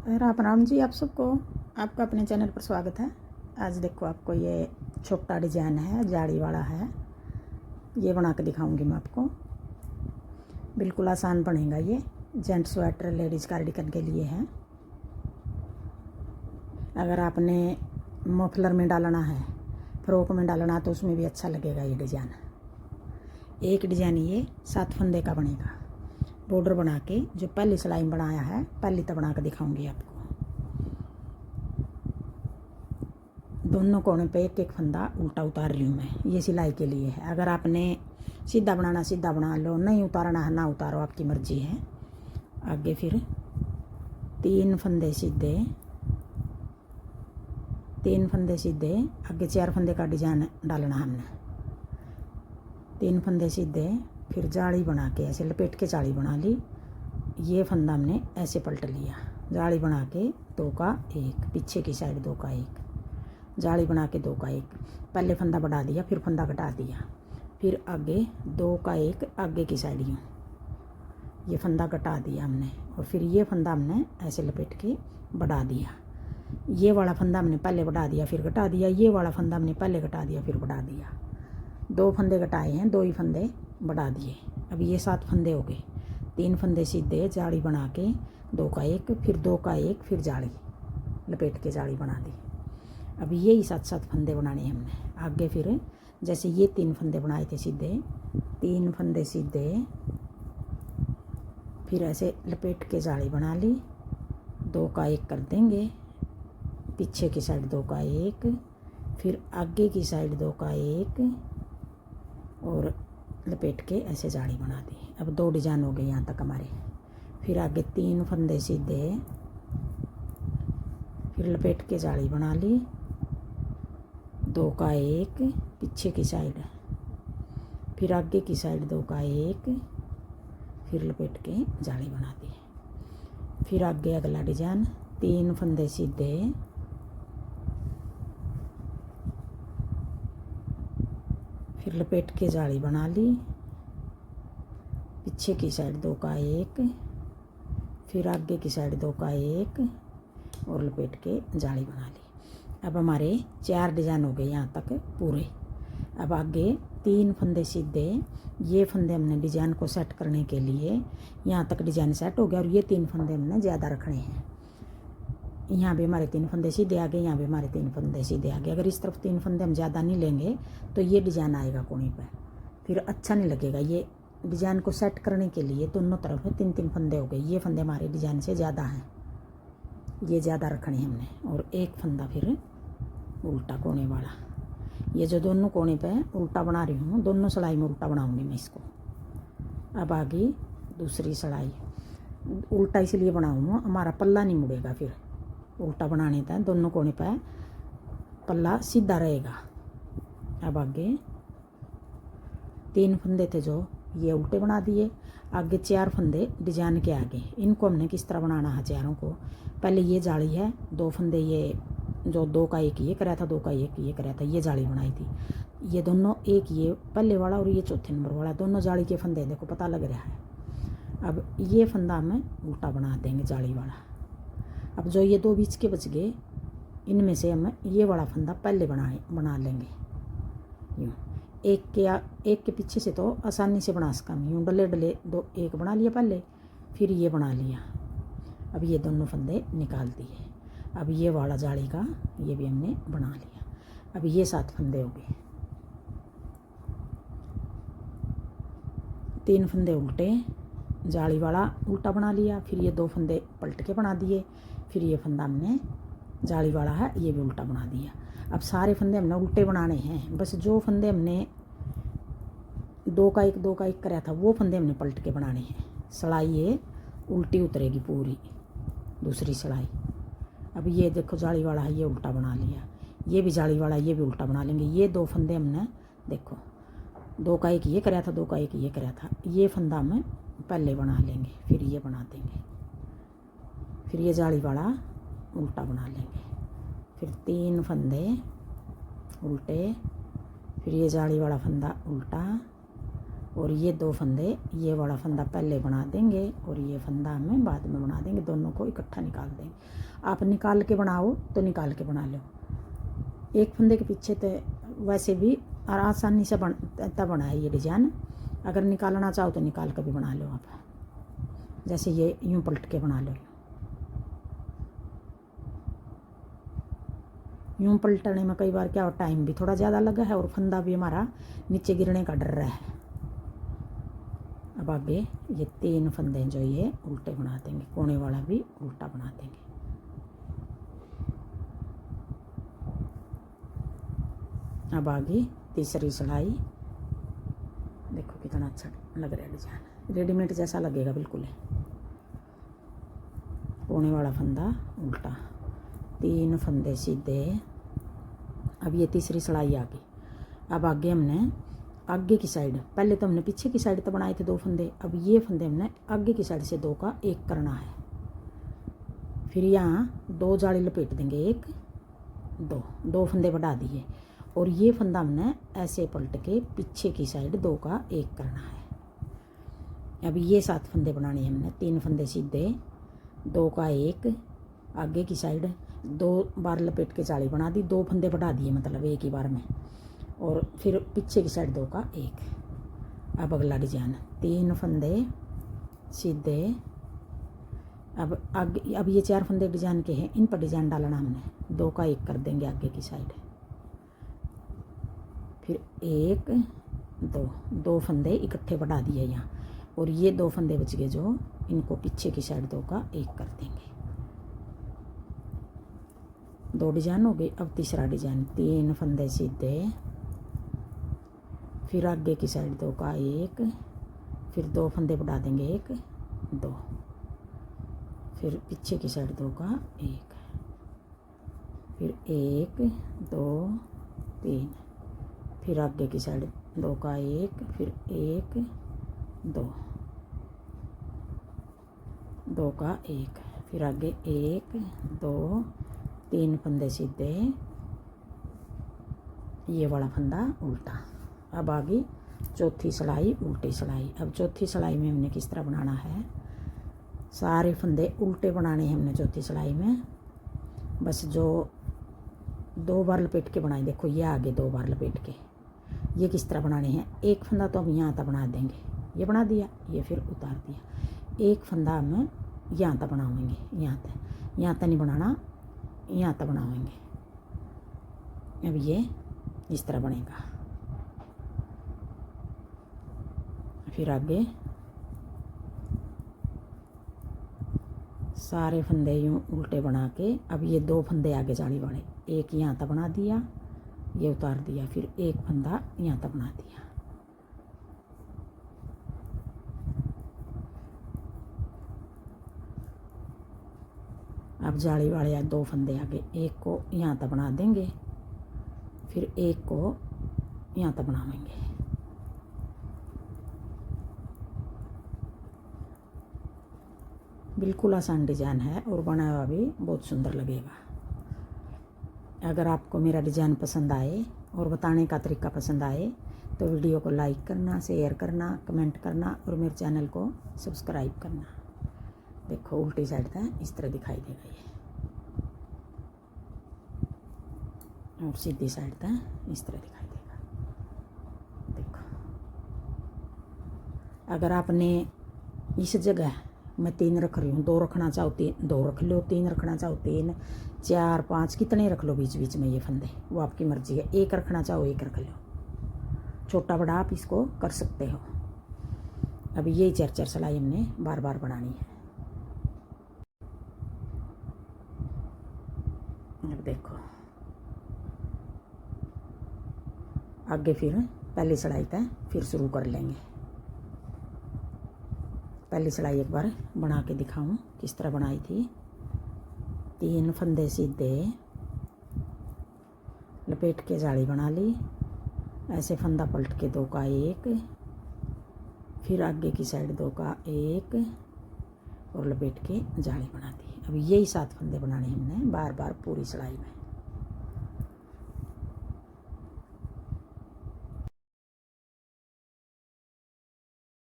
राम राम जी आप सबको। आपका अपने चैनल पर स्वागत है। आज देखो आपको ये छोटा डिजाइन है, जाड़ी वाला है। ये बना के दिखाऊंगी मैं आपको। बिल्कुल आसान बनेगा ये। जेंट्स स्वेटर लेडीज़ कार्डिगन के लिए है। अगर आपने मफलर में डालना है, फ्रॉक में डालना, तो उसमें भी अच्छा लगेगा ये डिज़ाइन। एक डिज़ाइन ये 7 फंदे का बनेगा। बॉर्डर बना के जो पहली सिलाई में बनाया है, पहली तो बना के दिखाऊंगी आपको। दोनों कोने पे एक एक फंदा उल्टा उतार रही हूँ मैं। ये सिलाई के लिए है। अगर आपने सीधा बनाना सीधा बना लो, नहीं उतारना है ना उतारो, आपकी मर्जी है। आगे फिर 3 फंदे सीधे, 3 फंदे सीधे, आगे 4 फंदे का डिजाइन डालना हमने। 3 फंदे सीधे, फिर जाली बना के ऐसे लपेट के जाली बना ली। ये फंदा हमने ऐसे पलट लिया, जाली बना के 2 का 1, पीछे की साइड 2 का 1, जाली बना के 2 का 1। पहले फंदा बढ़ा दिया, फिर फंदा घटा दिया, फिर आगे 2 का 1 आगे की साइड यूँ ये फंदा घटा दिया हमने। और फिर ये फंदा हमने ऐसे लपेट के बढ़ा दिया। ये वाला फंदा हमने पहले बढ़ा दिया फिर घटा दिया, ये वाला फंदा हमने पहले घटा दिया फिर बढ़ा दिया। 2 फंदे घटाए हैं, 2 ही फंदे बढ़ा दिए। अब ये 7 फंदे हो गए। 3 फंदे सीधे, जाली बना के 2 का 1, फिर 2 का 1, फिर जाली लपेट के जाली बना दी। अब यही 7 फंदे बनाने हैं हमने। आगे फिर जैसे ये 3 फंदे बनाए थे सीधे, 3 फंदे सीधे, फिर ऐसे लपेट के जाली बना ली। 2 का 1 कर देंगे, पीछे की साइड 2 का 1, फिर आगे की साइड 2 का 1, और लपेट के ऐसे जाली बना दी। अब 2 डिजाइन हो गए यहाँ तक हमारे। फिर आगे 3 फंदे सीधे, फिर लपेट के जाली बना ली। 2 का 1, पीछे की साइड, फिर आगे की साइड 2 का 1, फिर लपेट के जाली बना दी। फिर आगे अगला डिजाइन, 3 फंदे सीधे, फिर लपेट के जाली बना ली। पीछे की साइड 2 का 1, फिर आगे की साइड 2 का 1, और लपेट के जाली बना ली। अब हमारे 4 डिजाइन हो गए यहाँ तक पूरे। अब आगे 3 फंदे सीधे, ये फंदे हमने डिजाइन को सेट करने के लिए, यहाँ तक डिजाइन सेट हो गया। और ये 3 फंदे हमने ज़्यादा रखने हैं। यहाँ भी हमारे 3 फंदे सीधे आगे, यहाँ भी हमारे 3 फंदे सीधे आगे। अगर इस तरफ 3 फंदे हम ज़्यादा नहीं लेंगे तो ये डिजाइन आएगा कोने पर, फिर अच्छा नहीं लगेगा। ये डिजाइन को सेट करने के लिए दोनों तरफ 3-3 फंदे हो गए। ये फंदे हमारे डिजाइन से ज़्यादा हैं, ये ज़्यादा रखने हैं हमने। और एक फंदा फिर उल्टा कोने वाला। ये जो दोनों कोने पे उल्टा बना रही हूँ, दोनों सिलाई में उल्टा बनाऊंगी मैं इसको। अब आगे दूसरी सिलाई उल्टा इसलिए बनाऊँ, हमारा पल्ला नहीं मुड़ेगा। फिर उल्टा बनाने तक दोनों कोने पे पल्ला सीधा रहेगा। अब आगे 3 फंदे थे जो ये उल्टे बना दिए। आगे 4 फंदे डिजाइन के आगे, इनको हमने किस तरह बनाना है चारों को। पहले ये जाली है, 2 फंदे ये जो 2 का 1 ये कराया था, 2 का 1 ये कराया था, ये जाली बनाई थी। ये दोनों, एक ये पहले वाला और ये चौथे नंबर वाला, दोनों जाली के फंदे देखो पता लग रहा है। अब ये फंदा हमें उल्टा बना देंगे जाली वाला। अब जो ये 2 बीच के बच गए, इनमें से हम ये वाला फंदा पहले बना लेंगे यूँ। एक के पीछे से तो आसानी से बना सका, यूँ डले डले 2 1 बना लिया पहले, फिर ये बना लिया। अब ये दोनों फंदे निकाल दिए। अब ये वाला जाली का ये भी हमने बना लिया। अब ये 7 फंदे हो गए। 3 फंदे उल्टे, जाली वाला उल्टा बना लिया, फिर ये 2 फंदे पलट के बना दिए, फिर ये फंदा हमने जाली वाला है ये भी उल्टा बना दिया। अब सारे फंदे हमने उल्टे बनाने हैं। बस जो फंदे हमने 2 का 1 2 का 1 कराया था, वो फंदे हमने पलट के बनाने हैं। सिलाई ये उल्टी उतरेगी पूरी, दूसरी सिलाई। अब ये देखो जाली वाला है, ये उल्टा बना लिया। ये भी जाली वाला, ये भी उल्टा बना लेंगे। ये 2 फंदे हमने देखो 2 का 1 ये कराया था, 2 का 1 ये कराया था, ये फंदा हम पहले बना लेंगे, फिर ये बना देंगे, फिर ये जाली वाला उल्टा बना लेंगे, फिर 3 फंदे उल्टे, फिर ये जाली वाला फंदा उल्टा, और ये 2 फंदे, ये वाला फंदा पहले बना देंगे और ये फंदा हमें बाद में बना देंगे, दोनों को इकट्ठा निकाल देंगे। आप निकाल के बनाओ तो निकाल के बना लो, एक फंदे के पीछे तो वैसे भी आसानी से बना है ये डिजाइन। अगर निकालना चाहो तो निकाल कर भी बना लो आप, जैसे ये यूं पलट के बना लो। यूं पलटने में कई बार क्या हो, टाइम भी थोड़ा ज़्यादा लगा है और फंदा भी हमारा नीचे गिरने का डर रहा है। अब आगे ये 3 फंदे जो ये उल्टे बना देंगे, कोने वाला भी उल्टा बना देंगे। अब आगे तीसरी सिलाई, देखो कितना अच्छा लग रहा है डिजाइन, रेडीमेड जैसा लगेगा बिल्कुल है। कोने वाला फंदा उल्टा, 3 फंदे सीधे। अब ये तीसरी सिलाई आ गई। अब आगे हमने आगे की साइड, पहले तो हमने पीछे की साइड तो बनाए थे 2 फंदे, अब ये फंदे हमने आगे की साइड से 2 का 1 करना है। फिर यहाँ 2 जाली लपेट देंगे, 1 2 फंदे बढ़ा दिए और ये फंदा हमने ऐसे पलट के पीछे की साइड 2 का 1 करना है। अब ये 7 फंदे बनाने हैं हमने, 3 फंदे सीधे, 2 का 1 आगे की साइड, 2 बार लपेट के जाली बना दी, 2 फंदे बढ़ा दिए मतलब एक ही बार में, और फिर पीछे की साइड 2 का 1। अब अगला डिजाइन, 3 फंदे सीधे। अब आगे, अब ये 4 फंदे डिजाइन के हैं, इन पर डिजाइन डालना हमने, 2 का 1 कर देंगे आगे की साइड, फिर 1 2 फंदे इकट्ठे बढ़ा दिए यहाँ, और ये 2 फंदे बच गए जो, इनको पीछे की साइड 2 का 1 कर देंगे। 2 डिजाइन हो गए। अब तीसरा डिजाइन, 3 फंदे सीधे, फिर आगे की साइड 2 का 1, फिर 2 फंदे बढ़ा देंगे, 1 2, फिर पीछे की साइड 2 का 1, फिर 1 2 3, फिर आगे की साइड 2 का 1, फिर 1 2 का 1, फिर आगे 1 2 3 फंदे सीधे, ये वाला फंदा उल्टा। अब आगे चौथी सिलाई, उल्टी सिलाई। अब चौथी सिलाई में हमने किस तरह बनाना है, सारे फंदे उल्टे बनाने हैं हमने चौथी सिलाई में, बस जो 2 बार लपेट के बनाए, देखो ये आगे 2 बार लपेट के, ये किस तरह बनाने हैं। एक फंदा तो हम यहाँ तक बना देंगे, ये बना दिया, ये फिर उतार दिया, एक फंदा हम यहाँ तक बनाएंगे, यहाँ तक नहीं बनाना, यहाँ तक बनाएंगे। अब ये इस तरह बनेगा। फिर आगे सारे फंदे यूँ उल्टे बना के, अब ये 2 फंदे आगे जाली वाले, एक यहाँ तक बना दिया, ये उतार दिया, फिर एक फंदा यहाँ तक बना दिया। अब जाली वाले 2 फंदे आगे, एक को यहाँ तक बना देंगे, फिर एक को यहाँ तक बनाएंगे। बिल्कुल आसान डिज़ाइन है और बनाया हुआ भी बहुत सुंदर लगेगा। अगर आपको मेरा डिज़ाइन पसंद आए और बताने का तरीका पसंद आए तो वीडियो को लाइक करना, शेयर करना, कमेंट करना और मेरे चैनल को सब्सक्राइब करना। देखो उल्टी साइड था इस तरह दिखाई देगा ये, और सीधी साइड था इस तरह दिखाई देगा। देखो अगर आपने इस जगह, मैं 3 रख रही हूँ, 2 रखना चाहो 2 रख लो, 3 रखना चाहो 3, 4 5 कितने रख लो बीच बीच में ये फंदे, वो आपकी मर्जी है। 1 रखना चाहो 1 रख लो, छोटा बड़ा आप इसको कर सकते हो। अब ये 4 सिलाई हमने बार बार बनानी है। अब देखो आगे फिर पहली सिलाई तक फिर शुरू कर लेंगे। पहली सिलाई एक बार बना के दिखाऊं किस तरह बनाई थी। 3 फंदे सीधे, लपेट के जाली बना ली, ऐसे फंदा पलट के 2 का 1, फिर आगे की साइड 2 का 1 और लपेट के जाली बना दी। अब यही 7 फंदे बनाने हमने बार बार पूरी सिलाई में।